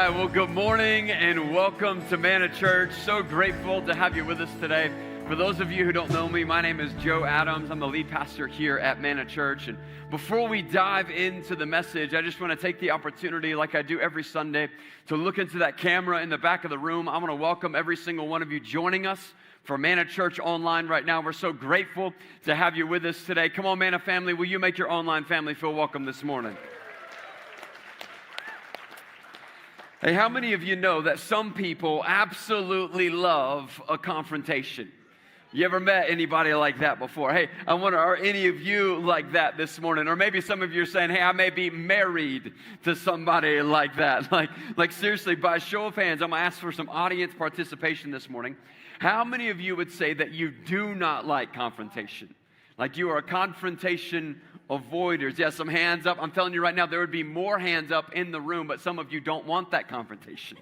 right, well, good morning and welcome to Manna Church. So grateful to have you with us today. For those of you who don't know me, my name is Joe Adams. I'm the lead pastor here at Manna Church. And before we dive into the message, I just want to take the opportunity, like I do every Sunday, to look into that camera in the back of the room. I want to welcome every single one of you joining us for Manna Church online right now. We're so grateful to have you with us today. Come on, Manna family, will you make your online family feel welcome this morning? Hey, how many of you know that some people absolutely love a confrontation? You ever met anybody like that before? Hey, I wonder, are any of you like that this morning? Or maybe some of you are saying, hey, I may be married to somebody like that. Like seriously, by show of hands, I'm going to ask for some audience participation this morning. How many of you would say that you do not like confrontation? Like you are confrontation avoiders. Yeah, some hands up. I'm telling you right now, there would be more hands up in the room, but some of you don't want that confrontation.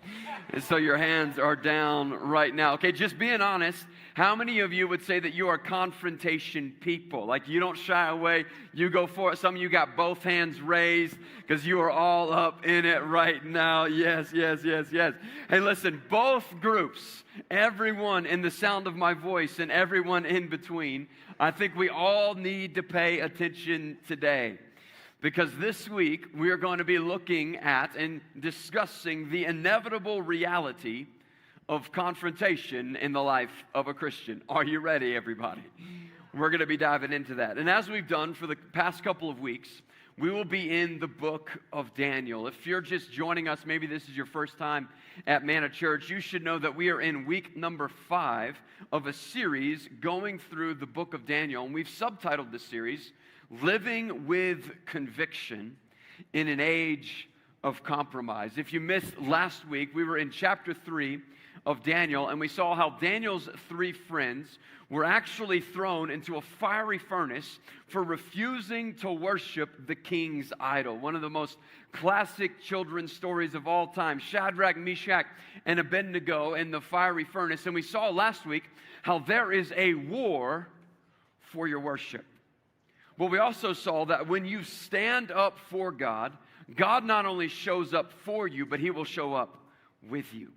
And so your hands are down right now. Okay, just being honest, how many of you would say that you are confrontation people? Like you don't shy away, you go for it. Some of you got both hands raised because you are all up in it right now. Yes, yes, yes, yes. Hey, listen, both groups, everyone in the sound of my voice and everyone in between, I think we all need to pay attention today, because this week we are going to be looking at and discussing the inevitable reality of confrontation in the life of a Christian. Are you ready, everybody? We're going to be diving into that. And as we've done for the past couple of weeks, we will be in the book of Daniel. If you're just joining us, maybe this is your first time at Manna Church, you should know that we are in week number 5 of a series going through the book of Daniel. And we've subtitled this series, Living with Conviction in an Age of Compromise. If you missed last week, we were in chapter 3 of Daniel, and we saw how Daniel's 3 friends were actually thrown into a fiery furnace for refusing to worship the king's idol. One of the most classic children's stories of all time. Shadrach, Meshach, and Abednego in the fiery furnace. And we saw last week how there is a war for your worship. Well, we also saw that when you stand up for God, God not only shows up for you, but He will show up with you.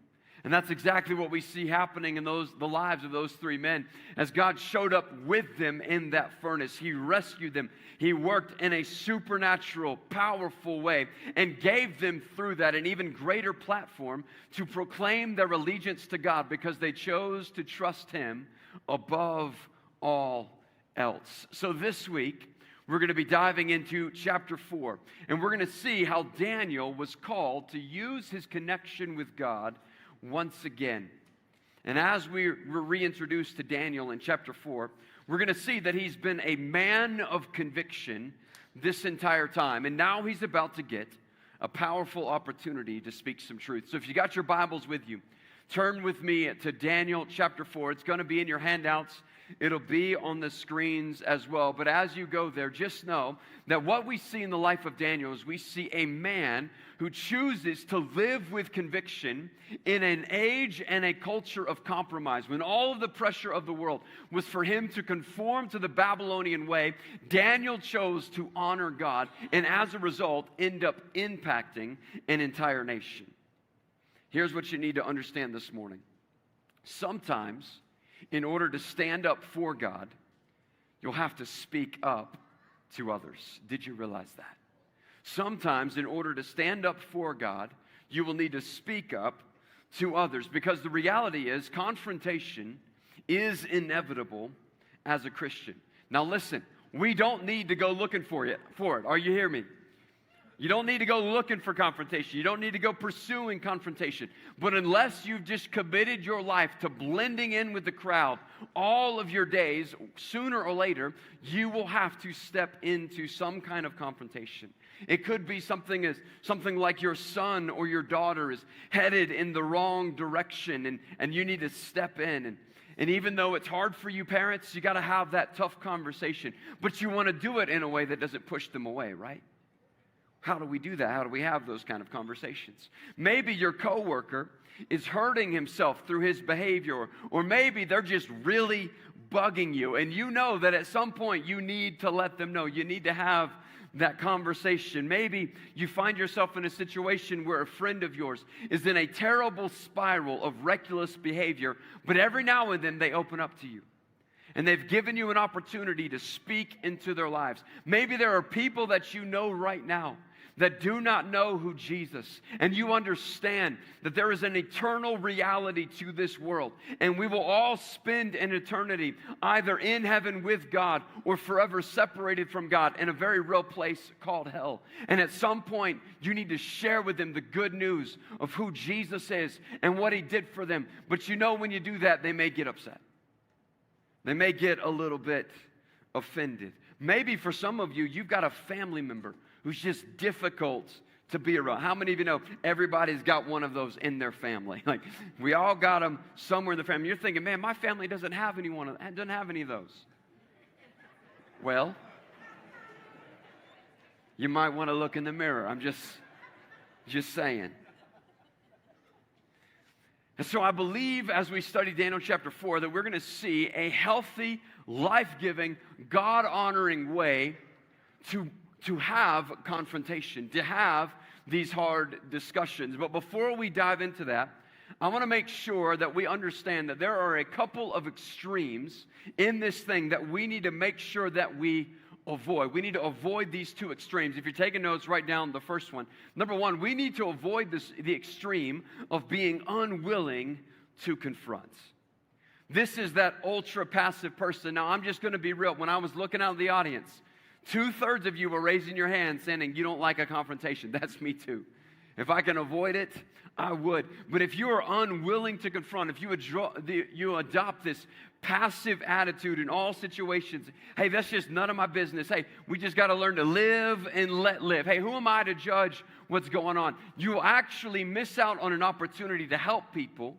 And that's exactly what we see happening in the lives of those 3 men. As God showed up with them in that furnace, He rescued them. He worked in a supernatural, powerful way and gave them through that an even greater platform to proclaim their allegiance to God, because they chose to trust Him above all else. So this week, we're going to be diving into chapter 4, and we're going to see how Daniel was called to use his connection with God once again. And as we're reintroduced to Daniel in chapter 4, we're going to see that he's been a man of conviction this entire time. And now he's about to get a powerful opportunity to speak some truth. So if you got your Bibles with you, turn with me to Daniel chapter 4. It's going to be in your handouts. It'll be on the screens as well. But as you go there, just know that what we see in the life of Daniel is we see a man who chooses to live with conviction in an age and a culture of compromise. When all of the pressure of the world was for him to conform to the Babylonian way, Daniel chose to honor God, and as a result, end up impacting an entire nation. Here's what you need to understand this morning. Sometimes, in order to stand up for God, you'll have to speak up to others. Did you realize that? Sometimes, in order to stand up for God, you will need to speak up to others, because the reality is confrontation is inevitable as a Christian. Now listen, we don't need to go looking for it. Are you hearing me? You don't need to go looking for confrontation. You don't need to go pursuing confrontation. But unless you've just committed your life to blending in with the crowd all of your days, sooner or later, you will have to step into some kind of confrontation. It could be something like your son or your daughter is headed in the wrong direction, and you need to step in. And even though it's hard for you parents, you got to have that tough conversation. But you want to do it in a way that doesn't push them away, right? How do we do that? How do we have those kind of conversations? Maybe your coworker is hurting himself through his behavior, or maybe they're just really bugging you, and you know that at some point you need to let them know. You need to have that conversation. Maybe you find yourself in a situation where a friend of yours is in a terrible spiral of reckless behavior, but every now and then they open up to you. And they've given you an opportunity to speak into their lives. Maybe there are people that you know right now that do not know who Jesus, and you understand that there is an eternal reality to this world, and we will all spend an eternity either in heaven with God or forever separated from God in a very real place called hell. And at some point, you need to share with them the good news of who Jesus is and what He did for them. But you know, when you do that, they may get upset. They may get a little bit offended. Maybe for some of you, you've got a family member who's just difficult to be around. How many of you know everybody's got one of those in their family? Like, we all got them somewhere in the family. You're thinking, man, my family doesn't have any of those. Well, you might want to look in the mirror. I'm just saying. And so I believe as we study Daniel chapter 4 that we're going to see a healthy, life-giving, God-honoring way to have confrontation, to have these hard discussions. But before we dive into that, I want to make sure that we understand that there are a couple of extremes in this thing that we need to make sure that we avoid. We need to avoid these two extremes. If you're taking notes, write down the first one. Number one, we need to avoid the extreme of being unwilling to confront. This is that ultra-passive person. Now, I'm just going to be real. When I was looking out in the audience, 2/3 of you were raising your hand saying you don't like a confrontation. That's me too. If I can avoid it, I would. But if you are unwilling to confront, if you adopt this passive attitude in all situations, hey, that's just none of my business. Hey, we just got to learn to live and let live. Hey, who am I to judge what's going on? You will actually miss out on an opportunity to help people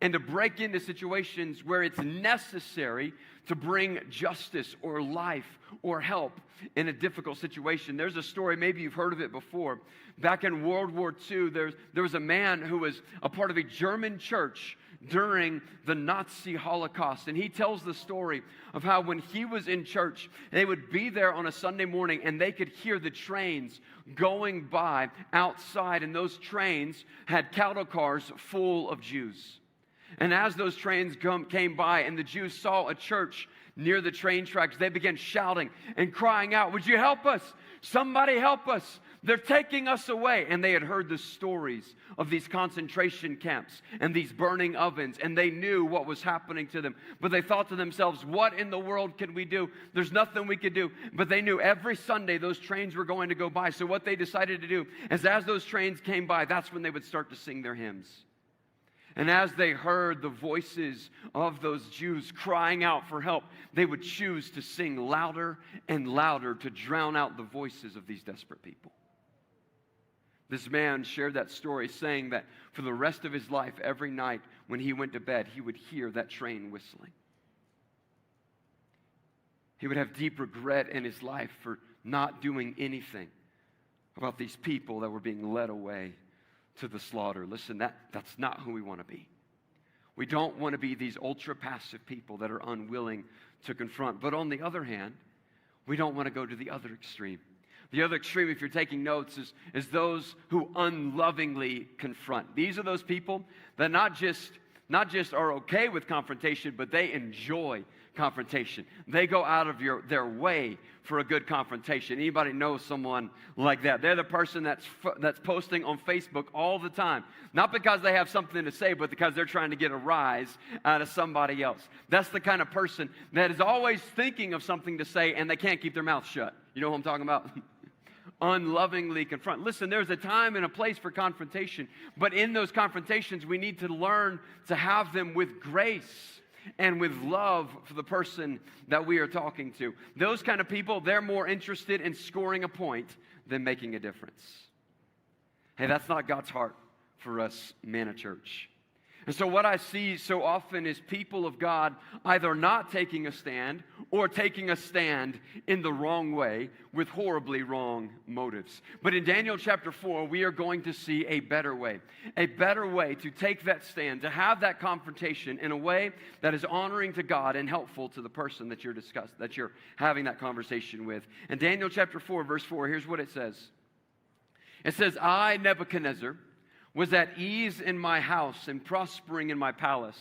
and to break into situations where it's necessary to bring justice or life or help in a difficult situation. There's a story, maybe you've heard of it before. Back in World War II, there was a man who was a part of a German church during the Nazi Holocaust. And he tells the story of how when he was in church, they would be there on a Sunday morning and they could hear the trains going by outside. And those trains had cattle cars full of Jews. And as those trains came by and the Jews saw a church near the train tracks, they began shouting and crying out, "Would you help us? Somebody help us. They're taking us away." And they had heard the stories of these concentration camps and these burning ovens, and they knew what was happening to them. But they thought to themselves, what in the world can we do? There's nothing we could do. But they knew every Sunday those trains were going to go by. So what they decided to do is as those trains came by, that's when they would start to sing their hymns. And as they heard the voices of those Jews crying out for help, they would choose to sing louder and louder to drown out the voices of these desperate people. This man shared that story, saying that for the rest of his life, every night when he went to bed, he would hear that train whistling. He would have deep regret in his life for not doing anything about these people that were being led away to the slaughter. Listen, that's not who we want to be. We don't want to be these ultra-passive people that are unwilling to confront. But on the other hand, we don't want to go to the other extreme. The other extreme, if you're taking notes, is those who unlovingly confront. These are those people that not just are okay with confrontation, but they enjoy confrontation. They go out of their way for a good confrontation. Anybody know someone like that? They're the person that's posting on Facebook all the time. Not because they have something to say, but because they're trying to get a rise out of somebody else. That's the kind of person that is always thinking of something to say and they can't keep their mouth shut. You know what I'm talking about? Unlovingly confront. Listen, there's a time and a place for confrontation, but in those confrontations, we need to learn to have them with grace and with love for the person that we are talking to. Those kind of people, they're more interested in scoring a point than making a difference. Hey, that's not God's heart for us, Manna Church. And so what I see so often is people of God either not taking a stand or taking a stand in the wrong way with horribly wrong motives. But in Daniel chapter 4, we are going to see a better way to take that stand, to have that confrontation in a way that is honoring to God and helpful to the person that you're having that conversation with. In Daniel chapter 4, verse 4, here's what it says. It says, I, Nebuchadnezzar, was at ease in my house and prospering in my palace.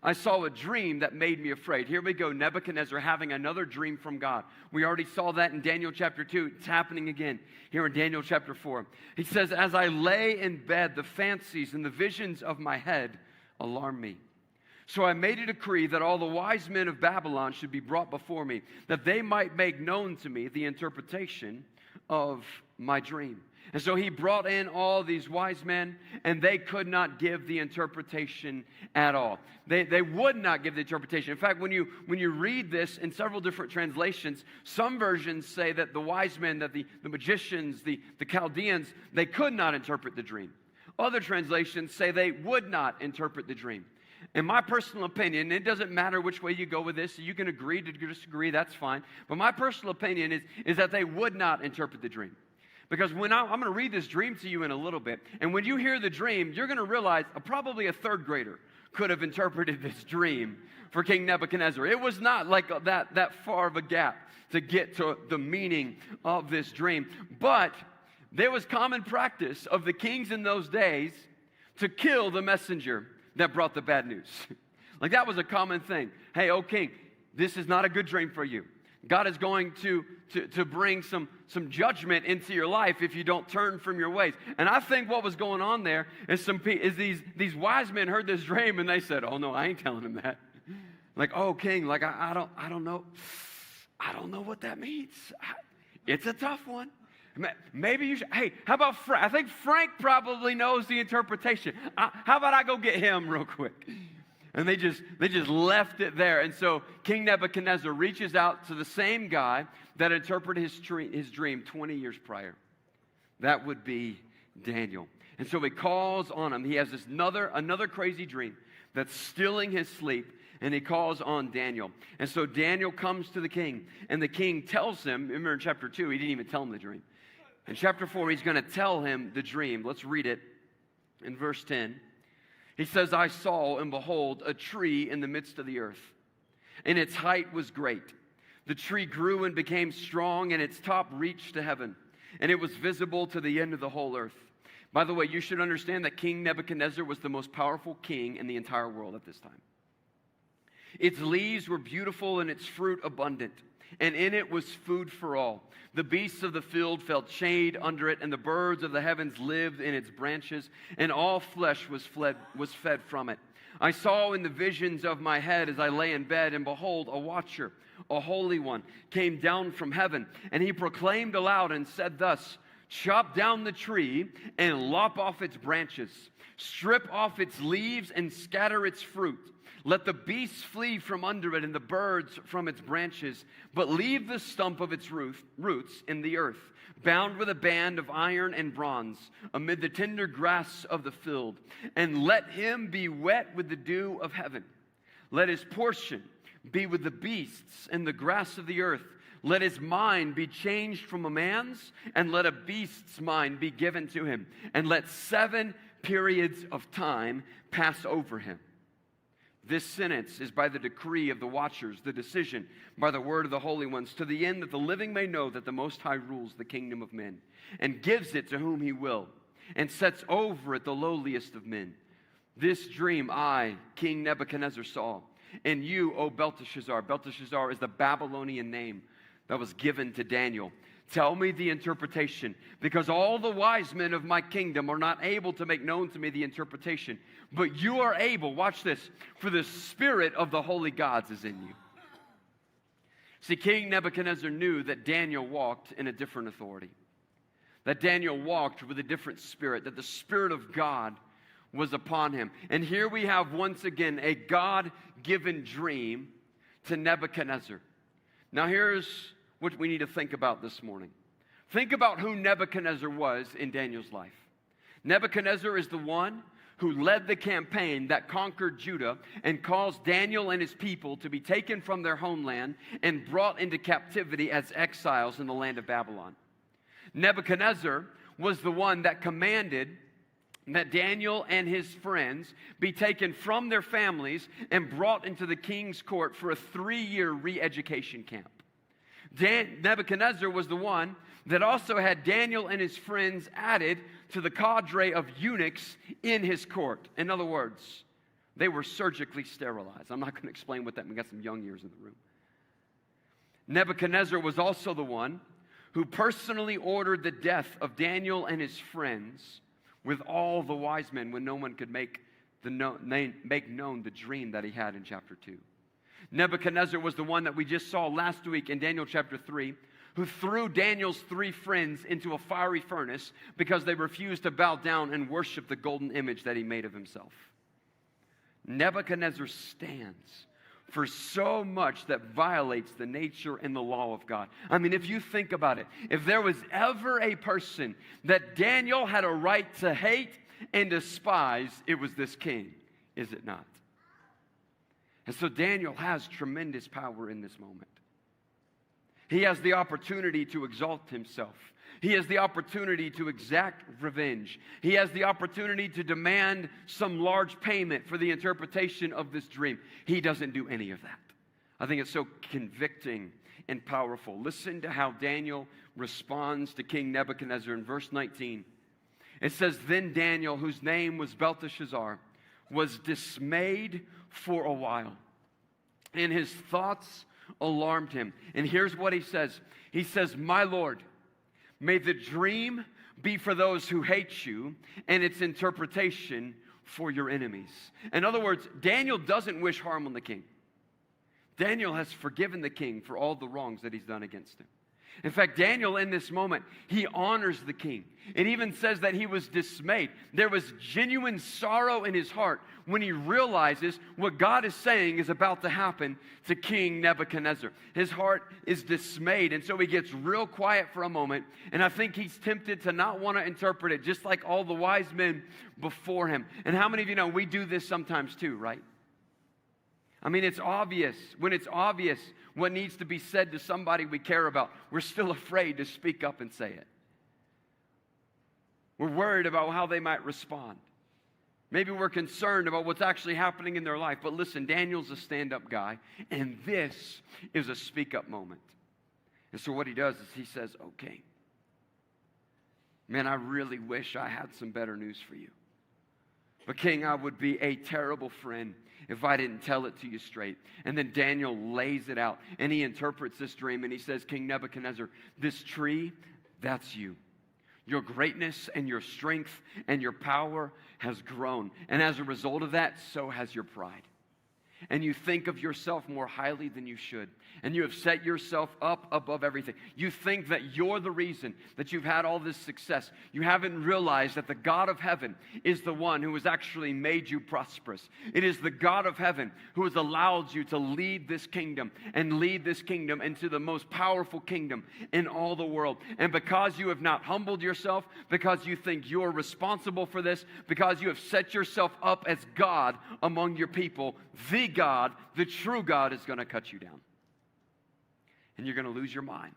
I saw a dream that made me afraid. Here we go, Nebuchadnezzar having another dream from God. We already saw that in Daniel chapter 2. It's happening again here in Daniel chapter 4. He says, as I lay in bed, the fancies and the visions of my head alarmed me. So I made a decree that all the wise men of Babylon should be brought before me, that they might make known to me the interpretation of my dream. And so he brought in all these wise men, and they could not give the interpretation at all. They would not give the interpretation. In fact, when you read this in several different translations, some versions say that the wise men, that the magicians, the Chaldeans, they could not interpret the dream. Other translations say they would not interpret the dream. In my personal opinion, it doesn't matter which way you go with this. You can agree to disagree, that's fine. But my personal opinion is that they would not interpret the dream. Because I'm going to read this dream to you in a little bit, and when you hear the dream, you're going to realize probably a third grader could have interpreted this dream for King Nebuchadnezzar. It was not like that far of a gap to get to the meaning of this dream. But there was common practice of the kings in those days to kill the messenger that brought the bad news. Like that was a common thing. Hey, oh king, this is not a good dream for you. God is going to bring some judgment into your life if you don't turn from your ways. And I think what was going on there is these wise men heard this dream and they said, oh no, I ain't telling him that. Like, oh king, like I don't know what that means. It's a tough one. Maybe you should. Hey, how about Frank? I think Frank probably knows the interpretation. How about I go get him real quick? And they just left it there. And so King Nebuchadnezzar reaches out to the same guy that interpreted his dream 20 years prior. That would be Daniel. And so he calls on him. He has this another crazy dream that's stealing his sleep. And he calls on Daniel. And so Daniel comes to the king. And the king tells him, remember in chapter 2, he didn't even tell him the dream. In chapter 4, he's going to tell him the dream. Let's read it in verse 10. He says, I saw and behold a tree in the midst of the earth, and its height was great. The tree grew and became strong, and its top reached to heaven, and it was visible to the end of the whole earth. By the way, you should understand that King Nebuchadnezzar was the most powerful king in the entire world at this time. Its leaves were beautiful and its fruit abundant, and in it was food for all. The beasts of the field felt shade under it, and the birds of the heavens lived in its branches, and all flesh was fed from it. I saw in the visions of my head as I lay in bed, and behold, a watcher, a holy one, came down from heaven, and he proclaimed aloud and said thus, chop down the tree and lop off its branches, strip off its leaves and scatter its fruit. Let the beasts flee from under it and the birds from its branches, but leave the stump of its roots in the earth, bound with a band of iron and bronze, amid the tender grass of the field. And let him be wet with the dew of heaven. Let his portion be with the beasts and the grass of the earth. Let his mind be changed from a man's, and let a beast's mind be given to him. And let 7 periods of time pass over him. This sentence is by the decree of the watchers, the decision by the word of the holy ones, to the end that the living may know that the Most High rules the kingdom of men, and gives it to whom he will, and sets over it the lowliest of men. This dream I, King Nebuchadnezzar, saw, and you, O Belteshazzar. Belteshazzar is the Babylonian name that was given to Daniel. Tell me the interpretation, because all the wise men of my kingdom are not able to make known to me the interpretation. But you are able, watch this, for the spirit of the holy gods is in you. See, King Nebuchadnezzar knew that Daniel walked in a different authority, that Daniel walked with a different spirit, that the Spirit of God was upon him. And here we have once again a God-given dream to Nebuchadnezzar. Now here's what we need to think about this morning. Think about who Nebuchadnezzar was in Daniel's life. Nebuchadnezzar is the one who led the campaign that conquered Judah and caused Daniel and his people to be taken from their homeland and brought into captivity as exiles in the land of Babylon. Nebuchadnezzar was the one that commanded that Daniel and his friends be taken from their families and brought into the king's court for a 3-year re-education camp. Nebuchadnezzar was the one that also had Daniel and his friends added to the cadre of eunuchs in his court. In other words, they were surgically sterilized. I'm not going to explain what that means. We got some young ears in the room. Nebuchadnezzar was also the one who personally ordered the death of Daniel and his friends with all the wise men when no one could make known the dream that he had in chapter 2. Nebuchadnezzar was the one that we just saw last week in Daniel chapter 3, who threw Daniel's 3 friends into a fiery furnace because they refused to bow down and worship the golden image that he made of himself. Nebuchadnezzar stands for so much that violates the nature and the law of God. I mean, if you think about it, if there was ever a person that Daniel had a right to hate and despise, it was this king, is it not? And so Daniel has tremendous power in this moment. He has the opportunity to exalt himself. He has the opportunity to exact revenge. He has the opportunity to demand some large payment for the interpretation of this dream. He doesn't do any of that. I think it's so convicting and powerful. Listen to how Daniel responds to King Nebuchadnezzar in verse 19. It says, "Then Daniel, whose name was Belteshazzar, was dismayed for a while, and his thoughts alarmed him." And here's what he says. He says, "My Lord, may the dream be for those who hate you, and its interpretation for your enemies." In other words, Daniel doesn't wish harm on the king. Daniel has forgiven the king for all the wrongs that he's done against him. In fact, Daniel in this moment, he honors the king. It even says that he was dismayed. There was genuine sorrow in his heart when he realizes what God is saying is about to happen to King Nebuchadnezzar. His heart is dismayed, and so he gets real quiet for a moment, and I think he's tempted to not want to interpret it, just like all the wise men before him. And how many of you know we do this sometimes too, right? I mean, it's obvious. When it's obvious what needs to be said to somebody we care about, we're still afraid to speak up and say it. We're worried about how they might respond. Maybe we're concerned about what's actually happening in their life. But listen, Daniel's a stand-up guy, and this is a speak-up moment. And so what he does is he says, "Okay, man, I really wish I had some better news for you. But King, I would be a terrible friend if I didn't tell it to you straight." And then Daniel lays it out, and he interprets this dream, and he says, "King Nebuchadnezzar, this tree, that's you. Your greatness and your strength and your power has grown. And as a result of that, so has your pride. And you think of yourself more highly than you should. And you have set yourself up above everything. You think that you're the reason that you've had all this success. You haven't realized that the God of heaven is the one who has actually made you prosperous. It is the God of heaven who has allowed you to lead this kingdom and lead this kingdom into the most powerful kingdom in all the world. And because you have not humbled yourself, because you think you're responsible for this, because you have set yourself up as God among your people, the God, the true God, is going to cut you down. And you're going to lose your mind.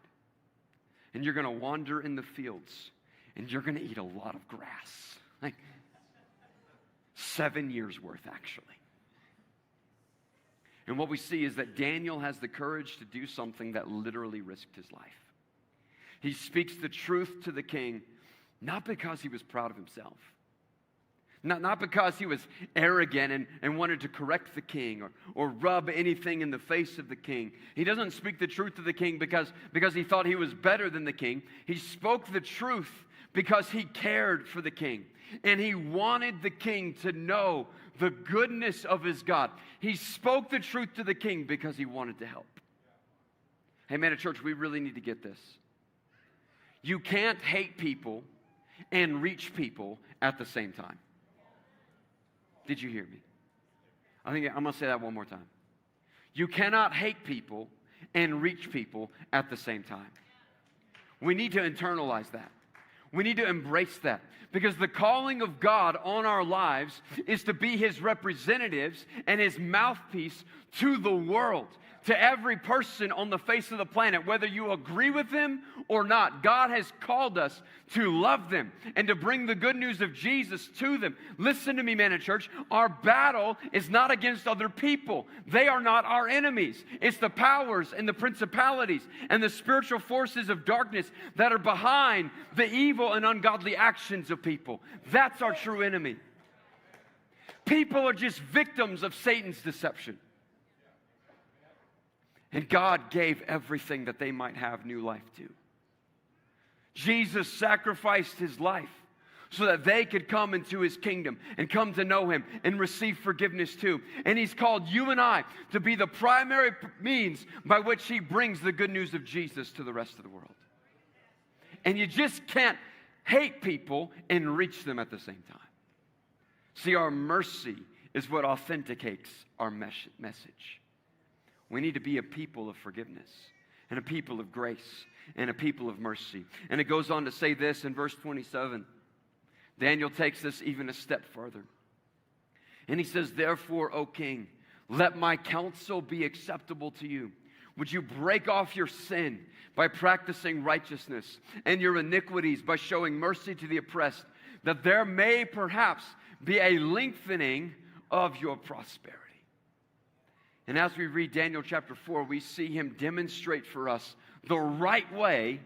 And you're going to wander in the fields. And you're going to eat a lot of grass. Like 7 years worth, actually. And what we see is that Daniel has the courage to do something that literally risked his life. He speaks the truth to the king, not because he was proud of himself. Not because he was arrogant and wanted to correct the king or rub anything in the face of the king. He doesn't speak the truth to the king because he thought he was better than the king. He spoke the truth because he cared for the king. And he wanted the king to know the goodness of his God. He spoke the truth to the king because he wanted to help. Hey, man, at church, we really need to get this. You can't hate people and reach people at the same time. Did you hear me? I'm going to say that one more time. You cannot hate people and reach people at the same time. We need to internalize that. We need to embrace that, because the calling of God on our lives is to be His representatives and His mouthpiece to the world, to every person on the face of the planet, whether you agree with them or not. God has called us to love them and to bring the good news of Jesus to them. Listen to me, Manna Church. Our battle is not against other people. They are not our enemies. It's the powers and the principalities and the spiritual forces of darkness that are behind the evil and ungodly actions of people. That's our true enemy. People are just victims of Satan's deception. And God gave everything that they might have new life to. Jesus sacrificed His life so that they could come into His kingdom and come to know Him and receive forgiveness too. And He's called you and I to be the primary means by which He brings the good news of Jesus to the rest of the world. And you just can't hate people and reach them at the same time. See, our mercy is what authenticates our message. We need to be a people of forgiveness and a people of grace and a people of mercy. And it goes on to say this in verse 27. Daniel takes this even a step further. And he says, "Therefore, O king, let my counsel be acceptable to you. Would you break off your sin by practicing righteousness and your iniquities by showing mercy to the oppressed, that there may perhaps be a lengthening of your prosperity." And as we read Daniel chapter 4, we see him demonstrate for us the right way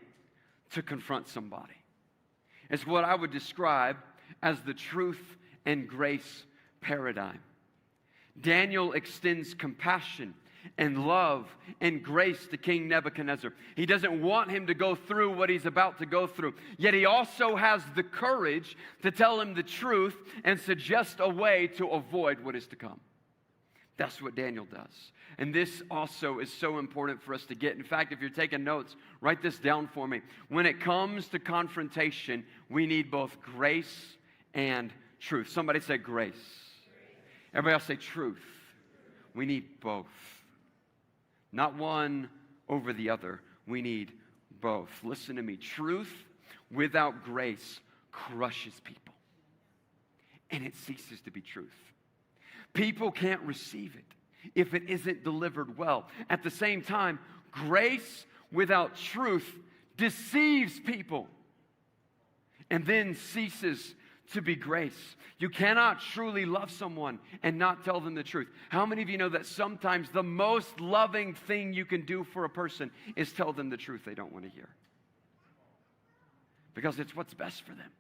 to confront somebody. It's what I would describe as the truth and grace paradigm. Daniel extends compassion and love and grace to King Nebuchadnezzar. He doesn't want him to go through what he's about to go through. Yet he also has the courage to tell him the truth and suggest a way to avoid what is to come. That's what Daniel does. And this also is so important for us to get. In fact, if you're taking notes, write this down for me. When it comes to confrontation, we need both grace and truth. Somebody say grace. Everybody else say truth. We need both. Not one over the other. We need both. Listen to me. Truth without grace crushes people. And it ceases to be truth. People can't receive it if it isn't delivered well. At the same time, grace without truth deceives people and then ceases to be grace. You cannot truly love someone and not tell them the truth. How many of you know that sometimes the most loving thing you can do for a person is tell them the truth they don't want to hear? Because it's what's best for them.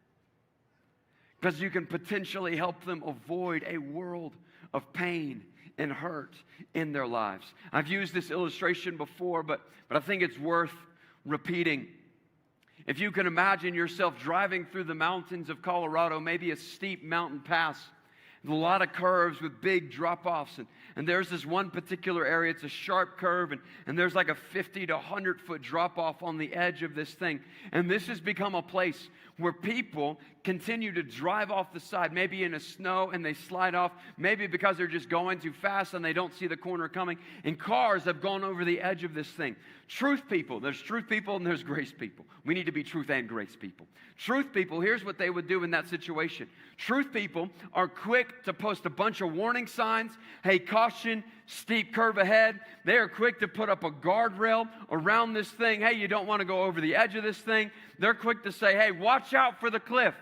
Because you can potentially help them avoid a world of pain and hurt in their lives. I've used this illustration before, but I think it's worth repeating. If you can imagine yourself driving through the mountains of Colorado, maybe a steep mountain pass, a lot of curves with big drop-offs, and there's this one particular area, it's a sharp curve, and there's like a 50 to 100 foot drop-off on the edge of this thing. And this has become a place where people continue to drive off the side, maybe in the snow, and they slide off, maybe because they're just going too fast and they don't see the corner coming, and cars have gone over the edge of this thing. Truth people, there's truth people and there's grace people. We need to be truth and grace people. Truth people, here's what they would do in that situation. Truth people are quick to post a bunch of warning signs. Hey, caution, steep curve ahead. They are quick to put up a guardrail around this thing. Hey, you don't want to go over the edge of this thing. They're quick to say, hey, watch out for the cliff.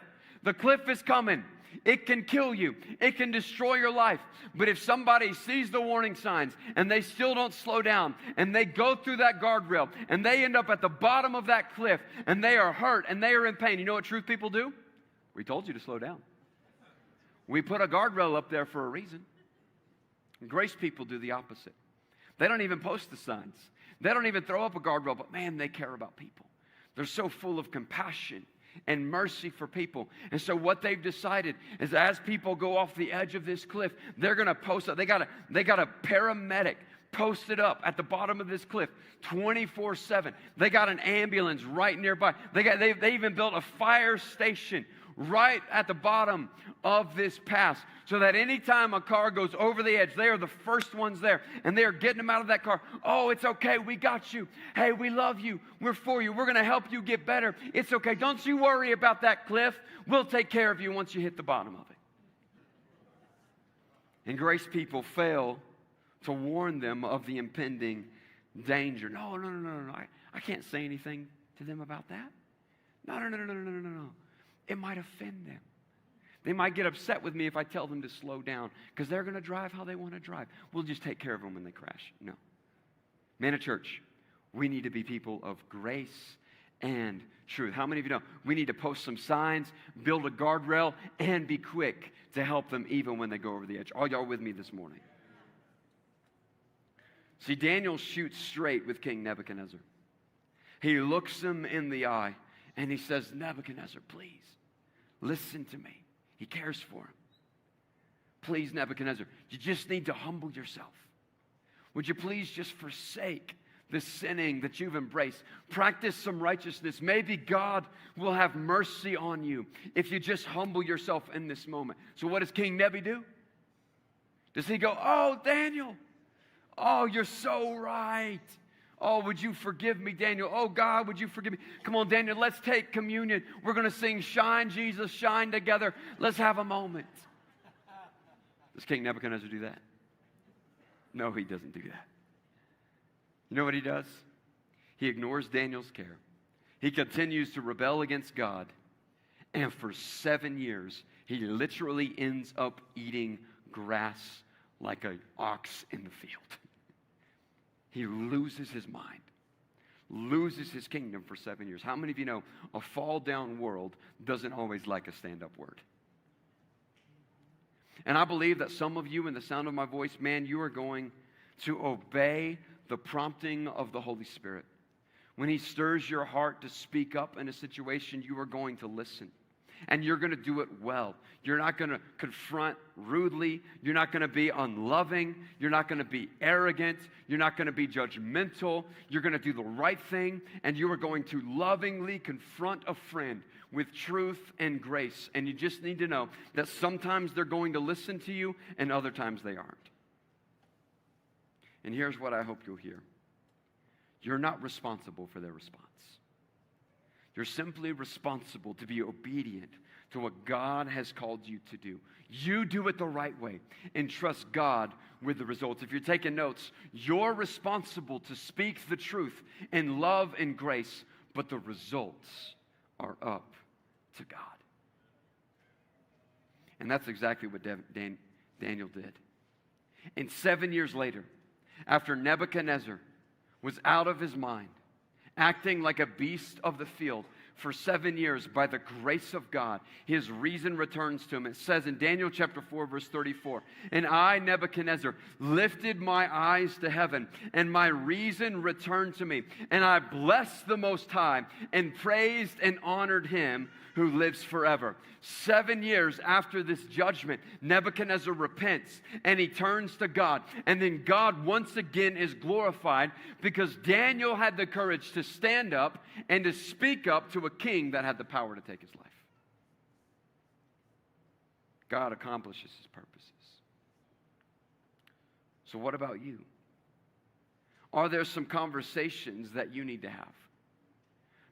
The cliff is coming. It can kill you. It can destroy your life. But if somebody sees the warning signs and they still don't slow down and they go through that guardrail and they end up at the bottom of that cliff and they are hurt and they are in pain, you know what truth people do? We told you to slow down. We put a guardrail up there for a reason. Grace people do the opposite. They don't even post the signs. They don't even throw up a guardrail, but man, they care about people. They're so full of compassion and mercy for people. And so what they've decided is as people go off the edge of this cliff, they're going to post it. They got a paramedic posted up at the bottom of this cliff 24/7. They got an ambulance right nearby. They even built a fire station right at the bottom of this pass so that anytime a car goes over the edge, they are the first ones there, and they are getting them out of that car. Oh, it's okay. We got you. Hey, we love you. We're for you. We're going to help you get better. It's okay. Don't you worry about that cliff. We'll take care of you once you hit the bottom of it. And grace people fail to warn them of the impending danger. No. I can't say anything to them about that. No. It might offend them. They might get upset with me if I tell them to slow down because they're going to drive how they want to drive. We'll just take care of them when they crash. No. Manna Church, we need to be people of grace and truth. How many of you know we need to post some signs, build a guardrail, and be quick to help them even when they go over the edge? Are y'all with me this morning? See, Daniel shoots straight with King Nebuchadnezzar. He looks him in the eye and he says, Nebuchadnezzar, please, listen to me. He cares for him. Please, Nebuchadnezzar, you just need to humble yourself. Would you please just forsake the sinning that you've embraced? Practice some righteousness. Maybe God will have mercy on you if you just humble yourself in this moment. So what does King Nebi do? Does he go, oh, Daniel, oh, you're so right. Oh, would you forgive me, Daniel? Oh, God, would you forgive me? Come on, Daniel, let's take communion. We're going to sing Shine, Jesus, Shine together. Let's have a moment. Does King Nebuchadnezzar do that? No, he doesn't do that. You know what he does? He ignores Daniel's care. He continues to rebel against God. And for 7 years, he literally ends up eating grass like an ox in the field. He loses his mind, loses his kingdom for 7 years. How many of you know a fall-down world doesn't always like a stand-up word? And I believe that some of you, in the sound of my voice, man, you are going to obey the prompting of the Holy Spirit. When he stirs your heart to speak up in a situation, you are going to listen. And you're going to do it well. You're not going to confront rudely. You're not going to be unloving. You're not going to be arrogant. You're not going to be judgmental. You're going to do the right thing. And you are going to lovingly confront a friend with truth and grace. And you just need to know that sometimes they're going to listen to you and other times they aren't. And here's what I hope you'll hear. You're not responsible for their response. You're simply responsible to be obedient to what God has called you to do. You do it the right way and trust God with the results. If you're taking notes, you're responsible to speak the truth in love and grace, but the results are up to God. And that's exactly what Daniel did. And 7 years later, after Nebuchadnezzar was out of his mind, acting like a beast of the field for 7 years, by the grace of God, his reason returns to him. It says in Daniel chapter 4, verse 34, and I, Nebuchadnezzar, lifted my eyes to heaven, and my reason returned to me. And I blessed the Most High, and praised and honored him who lives forever. 7 years after this judgment, Nebuchadnezzar repents and he turns to God. And then God once again is glorified because Daniel had the courage to stand up and to speak up to a king that had the power to take his life. God accomplishes his purposes. So what about you? Are there some conversations that you need to have?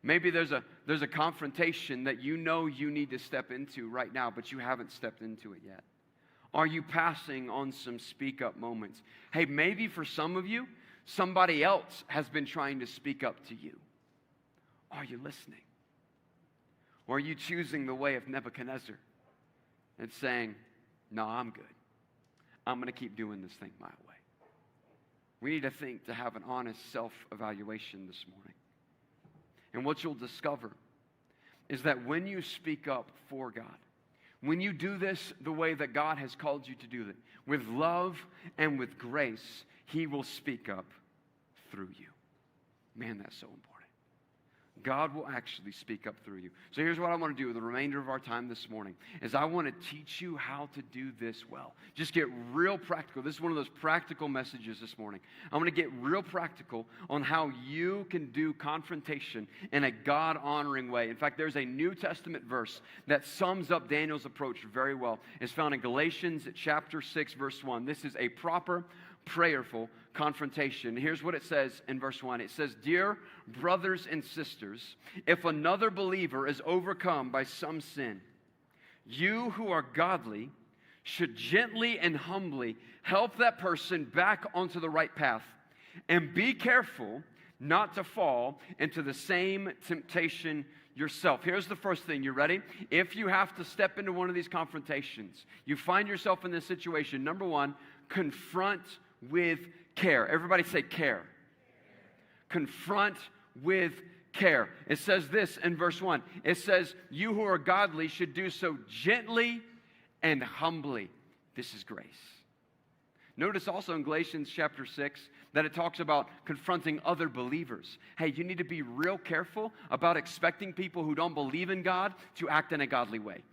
Maybe there's a confrontation that you know you need to step into right now, but you haven't stepped into it yet. Are you passing on some speak up moments? Hey, maybe for some of you, somebody else has been trying to speak up to you. Are you listening? Or are you choosing the way of Nebuchadnezzar and saying, no, I'm good. I'm going to keep doing this thing my way. We need to have an honest self-evaluation this morning. And what you'll discover is that when you speak up for God, when you do this the way that God has called you to do it, with love and with grace, he will speak up through you. Man, that's so important. God will actually speak up through you. So here's what I want to do with the remainder of our time this morning, is I want to teach you how to do this well. Just get real practical. This is one of those practical messages this morning. I want to get real practical on how you can do confrontation in a God-honoring way. In fact, there's a New Testament verse that sums up Daniel's approach very well. It's found in Galatians chapter 6, verse 1. This is a proper, prayerful confrontation. Here's what it says in verse 1. It says, "Dear brothers and sisters, if another believer is overcome by some sin, you who are godly should gently and humbly help that person back onto the right path, and be careful not to fall into the same temptation yourself." Here's the first thing. You ready? If you have to step into one of these confrontations, you find yourself in this situation, number one, confront with care. Everybody say care. Confront with care. It says this in verse 1. It says, "You who are godly should do so gently and humbly." This is grace. Notice also in Galatians chapter 6 that it talks about confronting other believers. Hey, you need to be real careful about expecting people who don't believe in God to act in a godly way.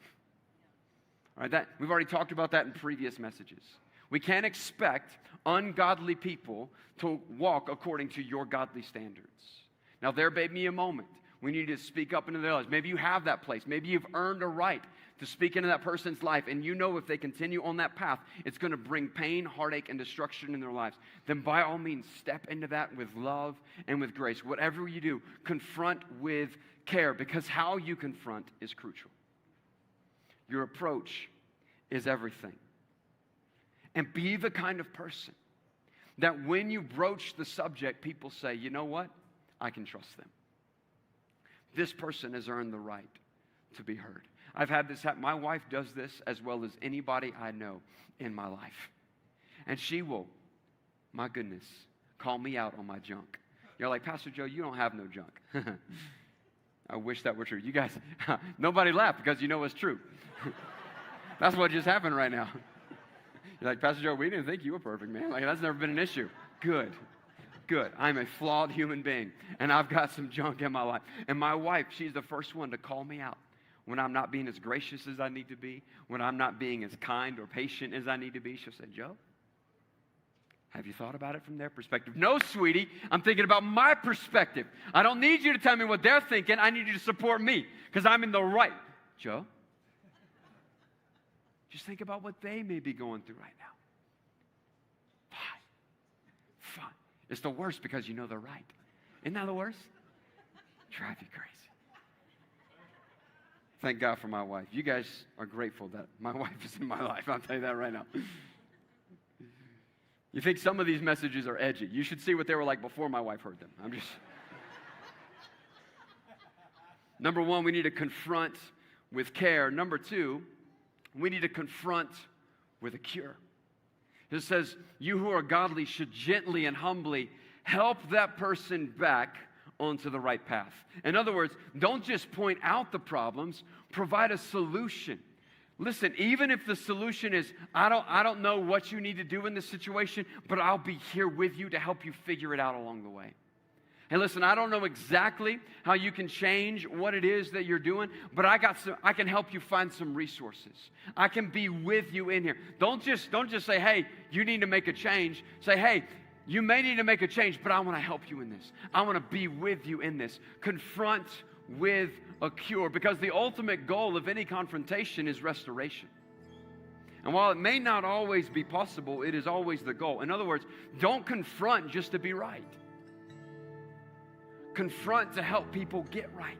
All right, we've already talked about that in previous messages. We can't expect ungodly people to walk according to your godly standards. Now, there may be a moment we need to speak up into their lives. Maybe you have that place. Maybe you've earned a right to speak into that person's life, and you know if they continue on that path, it's going to bring pain, heartache, and destruction in their lives. Then by all means, step into that with love and with grace. Whatever you do, confront with care, because how you confront is crucial. Your approach is everything. And be the kind of person that when you broach the subject, people say, "You know what? I can trust them. This person has earned the right to be heard." I've had this happen. My wife does this as well as anybody I know in my life. And she will, my goodness, call me out on my junk. You're like, "Pastor Joe, you don't have no junk." I wish that were true. You guys, nobody laughed because you know it's true. That's what just happened right now. You're like, "Pastor Joe, we didn't think you were perfect, man. Like, that's never been an issue." Good. I'm a flawed human being, and I've got some junk in my life. And my wife, she's the first one to call me out when I'm not being as gracious as I need to be, when I'm not being as kind or patient as I need to be. She'll say, "Joe, have you thought about it from their perspective?" "No, sweetie, I'm thinking about my perspective. I don't need you to tell me what they're thinking. I need you to support me because I'm in the right." "Joe, just think about what they may be going through right now." Fine. It's the worst because you know they're right. Isn't that the worst? Drive you crazy. Thank God for my wife. You guys are grateful that my wife is in my life. I'll tell you that right now. You think some of these messages are edgy. You should see what they were like before my wife heard them. Number one, we need to confront with care. Number two, we need to confront with a cure. It says, "You who are godly should gently and humbly help that person back onto the right path." In other words, don't just point out the problems, provide a solution. Listen, even if the solution is, I don't know what you need to do in this situation, but I'll be here with you to help you figure it out along the way. Hey, listen, I don't know exactly how you can change what it is that you're doing, but I can help you find some resources. I can be with you in here. Don't just say, "Hey, you need to make a change." Say, "Hey, you may need to make a change, but I want to help you in this. I want to be with you in this." Confront with a cure, because the ultimate goal of any confrontation is restoration. And while it may not always be possible, it is always the goal. In other words, don't confront just to be right. Confront to help people get right.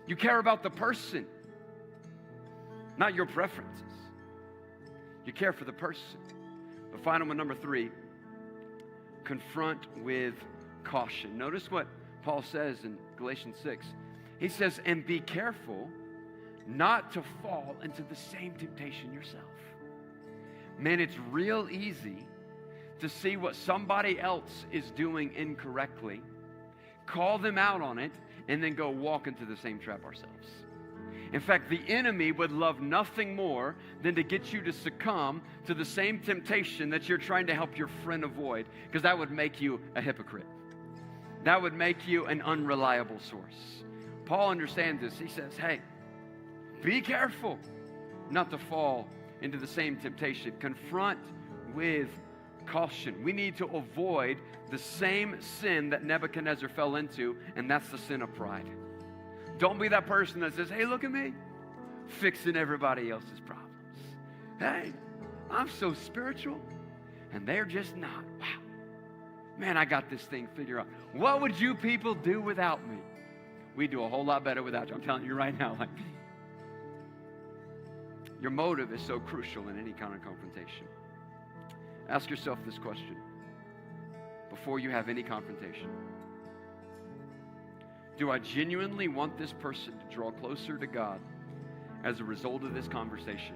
You care about the person, not your preferences. You care for the person. The final one, number three, confront with caution. Notice what Paul says in Galatians 6. He says, "And be careful not to fall into the same temptation yourself." Man, it's real easy to see what somebody else is doing incorrectly, call them out on it, and then go walk into the same trap ourselves. In fact, the enemy would love nothing more than to get you to succumb to the same temptation that you're trying to help your friend avoid, because that would make you a hypocrite. That would make you an unreliable source. Paul understands this. He says, hey, be careful not to fall into the same temptation. Confront with caution. We need to avoid the same sin that Nebuchadnezzar fell into, and that's the sin of pride. Don't be that person that says, hey, look at me, fixing everybody else's problems. Hey, I'm so spiritual, and they're just not. Wow. Man, I got this thing figured out. What would you people do without me? We do a whole lot better without you. I'm telling you right now. Like, your motive is so crucial in any kind of confrontation. Ask yourself this question before you have any confrontation. Do I genuinely want this person to draw closer to God as a result of this conversation?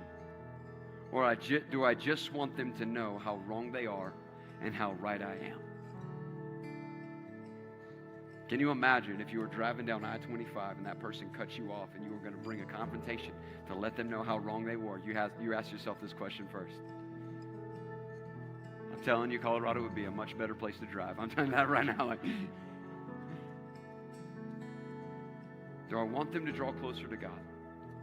Or do I just want them to know how wrong they are and how right I am? Can you imagine if you were driving down I-25 and that person cut you off and you were going to bring a confrontation to let them know how wrong they were? You ask yourself this question first. I'm telling you, Colorado would be a much better place to drive. I'm telling you that right now. Like, do I want them to draw closer to God?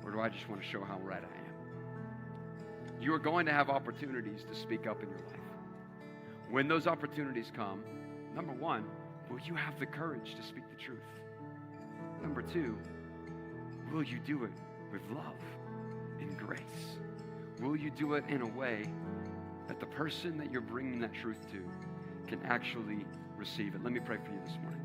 Or do I just want to show how right I am? You are going to have opportunities to speak up in your life. When those opportunities come, number one, will you have the courage to speak the truth? Number two, will you do it with love and grace? Will you do it in a way that the person that you're bringing that truth to can actually receive it? Let me pray for you this morning.